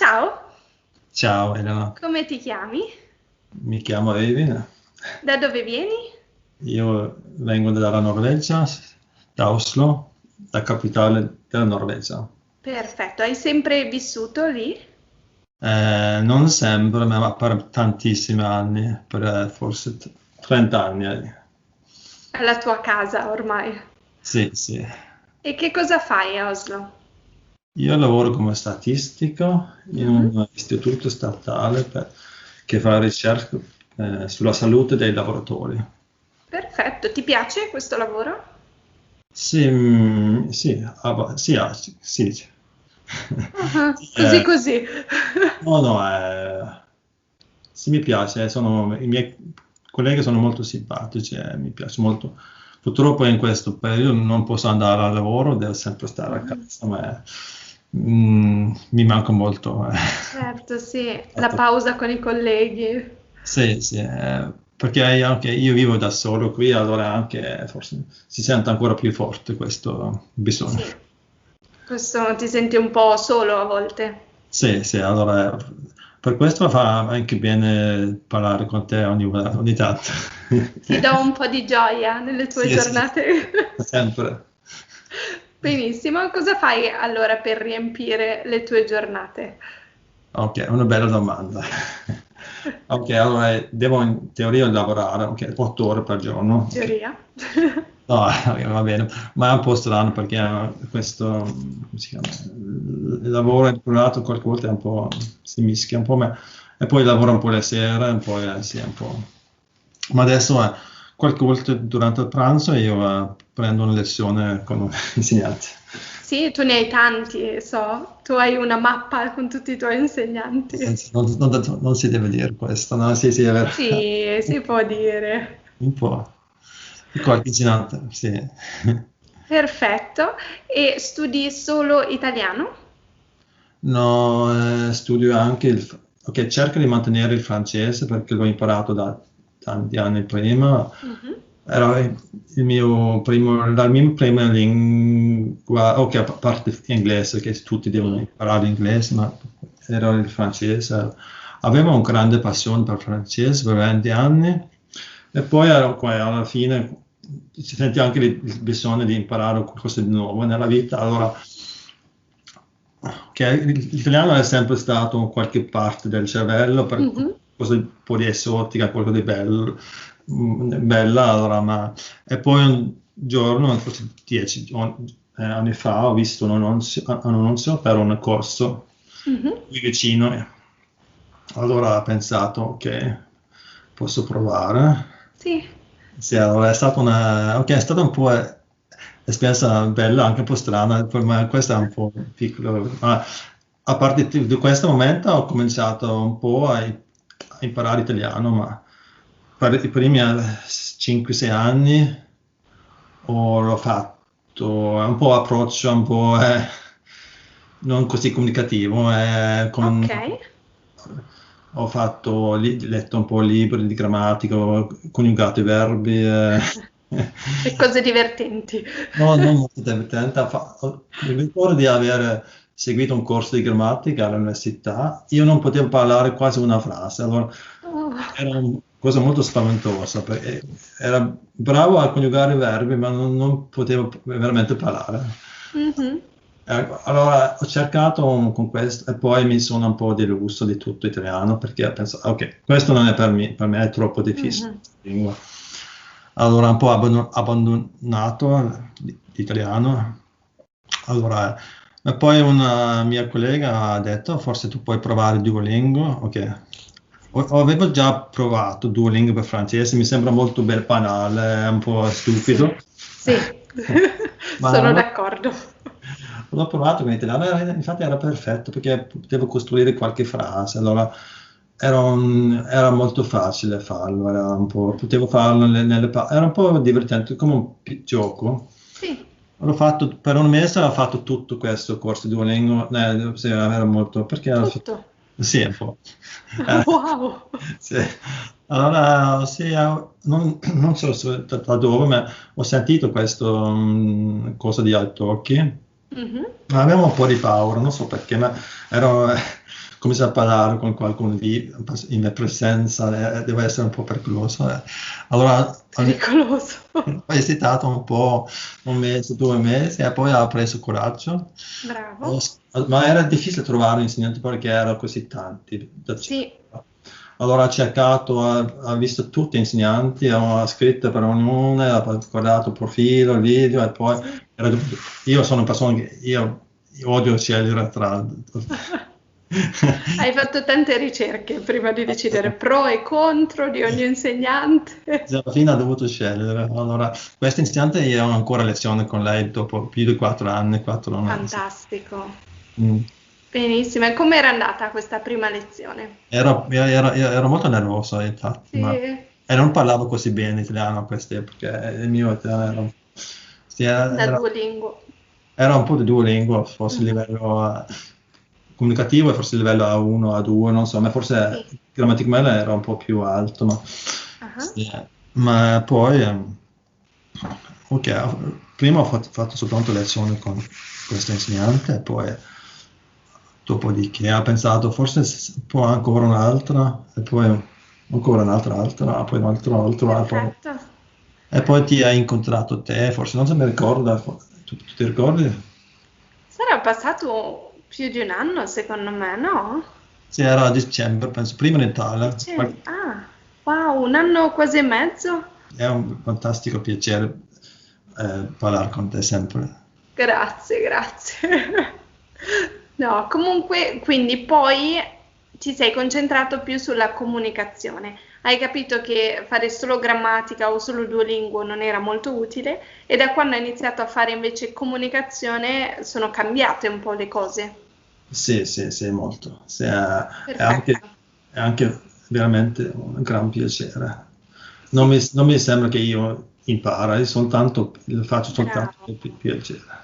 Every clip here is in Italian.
Ciao, Ciao Elena, come ti chiami? mi chiamo Eivind, Da dove vieni? io vengo dalla Norvegia, da Oslo, la capitale della Norvegia. Perfetto, hai sempre vissuto lì? Non sempre, ma per tantissimi anni, per forse 30 anni. Alla tua casa ormai. Sì, sì. E che cosa fai a Oslo? Io lavoro come statistico in Mhm. un istituto statale che fa ricerca sulla salute dei lavoratori. Perfetto, ti piace questo lavoro? Sì, sì, sì, sì, sì. Ah, Sì, così così. no, no, sì, mi piace, i miei colleghi sono molto simpatici, mi piace molto. Purtroppo in questo periodo non posso andare al lavoro, devo sempre stare a Mhm. casa, ma mi manca molto. Certo, sì, la pausa con i colleghi. Sì, sì, perché anche io vivo da solo qui, allora anche forse si sente ancora più forte questo bisogno. Sì, questo ti senti un po' solo a volte. Sì, sì, allora per questo fa anche bene parlare con te ogni tanto. Ti do un po' di gioia nelle tue Sì, sì, giornate. sempre. Benissimo, cosa fai allora per riempire le tue giornate? Ok, una bella domanda. Ok, allora devo in teoria lavorare, ok, 8 ore per giorno. Ok. Teoria. No, va bene, ma è un po' strano perché questo, come si chiama, il lavoro è privato qualche volta è un po', si mischia un po', e poi lavoro un po' le sere, un po', sì, un po'. Ma adesso qualche volta durante il pranzo io prendo una lezione con un insegnante. Sì, tu ne hai tanti, so. Tu hai una mappa con tutti i tuoi insegnanti. Non si deve dire questo, no? Sì, sì, è vero. Sì, si può dire. Un po'. Qualche insegnante, sì. Perfetto. E studi solo italiano? No, studio anche ok, cerco di mantenere il francese perché l'ho imparato da tanti anni prima. Mhm. Era la mia prima lingua, ok, a parte l'inglese, che tutti devono Sì. imparare l'inglese, ma era il francese. Avevo una grande passione per il francese per 20 anni e poi alla fine si sente anche il bisogno di imparare qualcosa di nuovo nella vita. Allora, l'italiano è sempre stato in qualche parte del cervello per Mhm. qualcosa di un po' di esotica, qualcosa di bello, bella, allora, e poi un giorno, forse 10 anni fa, ho visto un annunzio per un corso Mhm. qui vicino. Allora ho pensato, ok, posso provare. Sì. Sì, allora è stata un po' esperienza bella, anche un po' strana, per me questa è un po' piccolo, ma a parte di questo momento ho cominciato un po' a imparare italiano, ma per i primi 5-6 anni l'ho fatto, è un po' approccio, un po' non così comunicativo, Ok. ho letto un po' libri di grammatica, ho coniugato i verbi. E cose divertenti. No, non molto divertente. Mi ricordo di aver seguito un corso di grammatica all'università. Io non potevo parlare quasi una frase, allora Oh. era una cosa molto spaventosa, perché era bravo a coniugare i verbi, ma non potevo veramente parlare. Mhm. Allora ho cercato con questo e poi mi sono un po' deluso di tutto italiano perché penso, ok, questo non è per me è troppo difficile Mhm. questa lingua. Allora un po' abbandonato l'italiano. Allora, e poi una mia collega ha detto, forse tu puoi provare Duolingo. Ok. Avevo già provato Duolingo per francese, mi sembra molto banale, un po' Sì, stupido. sì, Ma sono d'accordo. l'ho provato con l'italiano, infatti era perfetto perché potevo costruire qualche frase, allora era molto facile farlo, potevo farlo era un po' divertente, come un gioco. Sì, L'ho fatto per un mese, ho fatto tutto questo corso di Duolingo, sì, era molto, perché alla fine, tutto. sì, un po'. Eh, Wow. sì. Allora, sì, non so da dove, ma ho sentito questo cosa di Italki. Mhm. Ma avevo un po' di paura, non so perché, ma ero, comincia a parlare con qualcuno lì in mia presenza, deve essere un po' pericoloso. Allora Pericoloso. ho esitato un po', un mese, 2 mesi, e poi ho preso coraggio. Bravo. Ma era difficile trovare insegnanti perché erano così tanti. Sì. Allora ho cercato, ho visto tutti gli insegnanti, ho scritto per ognuno, ho guardato il profilo, il video, e poi io sono una persona che io odio scegliere tra... Hai fatto tante ricerche prima di decidere pro e contro di ogni insegnante. Alla fine ho dovuto scegliere. Allora, questa insegnante io ho ancora lezione con lei dopo più di 4 anni, 4 mesi. Fantastico. Mm. Benissimo. E com'era andata questa prima lezione? Ero molto nervoso, infatti, Sì. e non parlavo così bene italiano a queste epoche. Il mio italiano Da Duolingo. era un po' di Duolingo, forse il livello comunicativo e forse il livello A1, A2, non so, ma forse grammaticamente era un po' più alto, ma poi ok, prima ho fatto soltanto lezioni con questo insegnante, e poi dopodiché ho pensato forse poi ancora un'altra, e poi ancora un'altra, poi un'altra, e poi ti hai incontrato te, forse non se mi ricordo, tu ti ricordi? Sarà passato più di un anno, secondo me, no? Sì, era a dicembre, penso, prima in Italia. Ah, wow, un anno quasi e mezzo? È un fantastico piacere parlare con te sempre. Grazie, grazie. No, comunque, quindi poi ti sei concentrato più sulla comunicazione. Hai capito che fare solo grammatica o solo Duolingo non era molto utile, e da quando hai iniziato a fare invece comunicazione sono cambiate un po' le cose. Sì, molto. Sì, è anche veramente un gran piacere. Non mi sembra che io impari, lo faccio soltanto per piacere.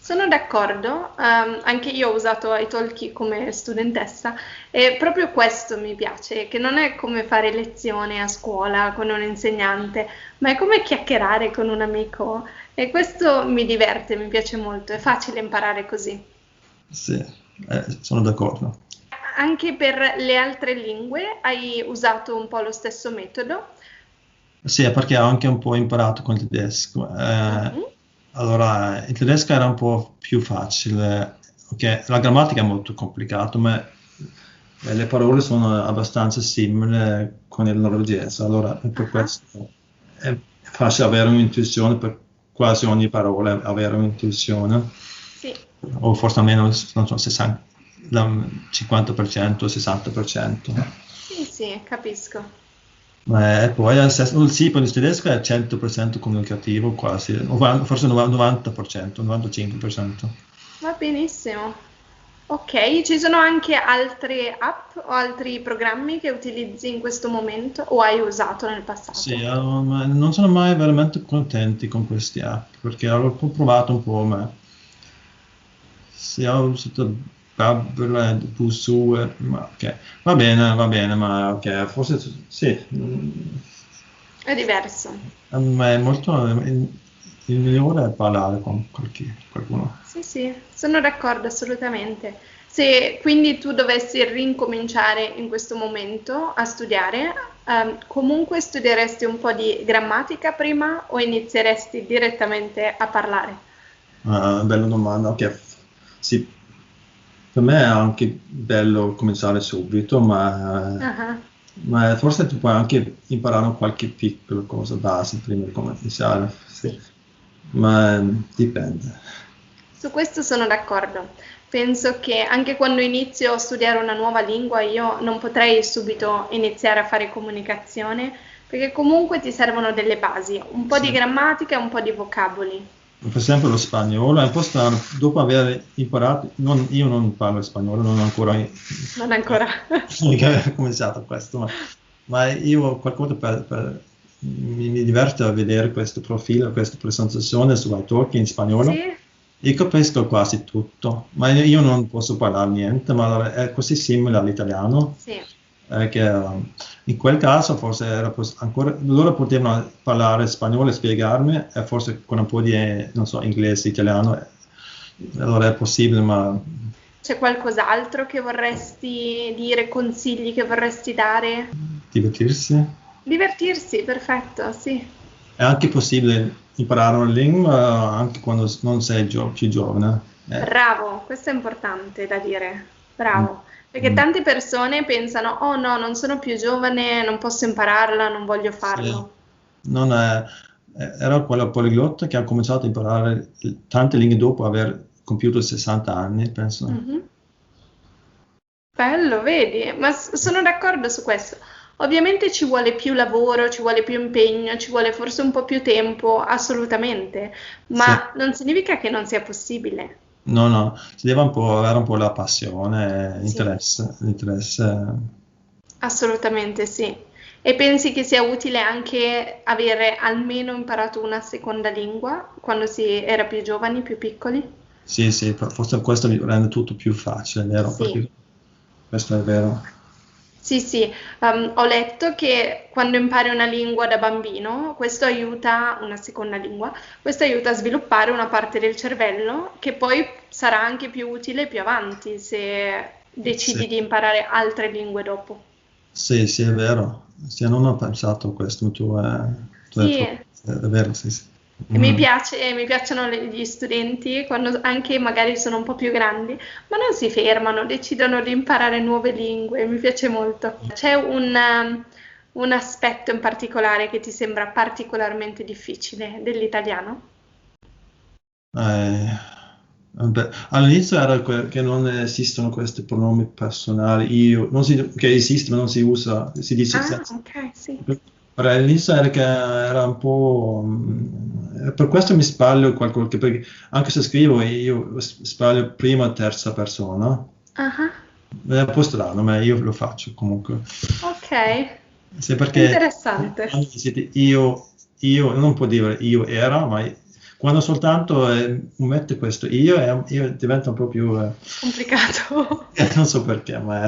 Sono d'accordo, anche io ho usato Italki come studentessa, e proprio questo mi piace, che non è come fare lezione a scuola con un insegnante, ma è come chiacchierare con un amico, e questo mi diverte, mi piace molto, è facile imparare così. Sì, sono d'accordo. Anche per le altre lingue hai usato un po' lo stesso metodo? Sì, perché ho anche un po' imparato con il tedesco. Allora, il tedesco era un po' più facile, ok? La grammatica è molto complicata, ma le parole sono abbastanza simili con il norvegese, allora per questo è facile avere un'intuizione per quasi ogni parola, avere un'intuizione. Sì. O forse almeno, non so, 50%, 60%. Sì, capisco. E poi sì, per il tedesco è 100% comunicativo quasi, forse 90%, 95%. Va benissimo. Ok, ci sono anche altre app o altri programmi che utilizzi in questo momento o hai usato nel passato? Sì, ma non sono mai veramente contenti con questi app, perché ho provato un po', ma sì, ho usato Babbel, Busuu, ma ok, va bene, ma ok, forse sì. È diverso. Ma è molto, il migliore è parlare con qualcuno. Sì, sono d'accordo assolutamente. Se quindi tu dovessi rincominciare in questo momento a studiare, comunque studieresti un po' di grammatica prima o inizieresti direttamente a parlare? Bella domanda, ok. Sì, per me è anche bello cominciare subito, ma forse tu puoi anche imparare qualche piccola cosa base prima di cominciare. Sì. Ma dipende. Su questo sono d'accordo. Penso che anche quando inizio a studiare una nuova lingua io non potrei subito iniziare a fare comunicazione, perché comunque ti servono delle basi, un po' di grammatica e un po' di vocaboli. Per esempio lo spagnolo è un po' strano, dopo aver imparato, io non parlo spagnolo, non ho ancora cominciato questo, ma io qualcosa mi diverte a vedere questo profilo, questa presentazione su iTalki in spagnolo. Sì? Io capisco quasi tutto, ma io non posso parlare niente, ma è così simile all'italiano. Sì. Che in quel caso forse era ancora, loro potevano parlare spagnolo e spiegarmi, e forse con un po' di, non so, inglese, italiano, allora è possibile, ma C'è qualcos'altro che vorresti dire, consigli che vorresti dare? Divertirsi. Divertirsi, perfetto, sì. È anche possibile imparare una lingua anche quando non sei più giovane. Bravo, questo è importante da dire. Mm, Bravo. Perché mm, tante persone pensano, oh no, non sono più giovane, non posso impararla, non voglio sì. farlo. Non è- Era quella poliglotta che ha cominciato a imparare tante lingue dopo aver compiuto 60 anni, penso. Mhm. Bello, vedi? Ma sono d'accordo su questo. Ovviamente ci vuole più lavoro, ci vuole più impegno, ci vuole forse un po' più tempo, assolutamente, Sì. ma non significa che non sia possibile. No, no, si deve un po' avere un po' la passione, Sì, l'interesse. assolutamente sì. E pensi che sia utile anche avere almeno imparato una seconda lingua quando si era più giovani, più piccoli? Sì, sì, forse questo rende tutto più facile, vero? Sì. Perché questo è vero. Sì, sì, ho letto che quando impari una lingua da bambino, questo aiuta, una seconda lingua, questo aiuta a sviluppare una parte del cervello che poi sarà anche più utile più avanti se Sì, decidi di imparare altre lingue dopo. sì, sì, è vero. Sì, non ho pensato a questo, tu hai Sì, è vero, sì, sì. e mi Mm. piace, mi piacciono gli studenti quando anche magari sono un po' più grandi, ma non si fermano, decidono di imparare nuove lingue, mi piace molto. C'è un aspetto in particolare che ti sembra particolarmente difficile dell'italiano? Eh, vabbè, all'inizio era che non esistono questi pronomi personali, io, non si, che esiste ma non si usa, si dice Ah, senza. ok, sì. Però all'inizio era che era un po'. Per questo mi sbaglio qualche, perché anche se scrivo io sbaglio prima e terza persona. Ah, È un po' strano, ma io lo faccio comunque. ok, Sì, perché interessante. quando siete io non può dire io era, ma quando soltanto mette questo io diventa un po' più. Complicato. Non so perché, ma.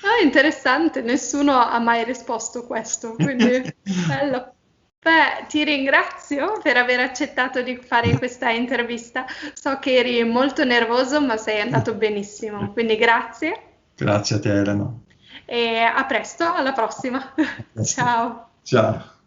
Ah, interessante, nessuno ha mai risposto questo, quindi bello. Beh, ti ringrazio per aver accettato di fare questa intervista. So che eri molto nervoso, ma sei andato benissimo, quindi grazie Grazie a te, Elena. e a presto, alla prossima. A presto. Ciao. Ciao.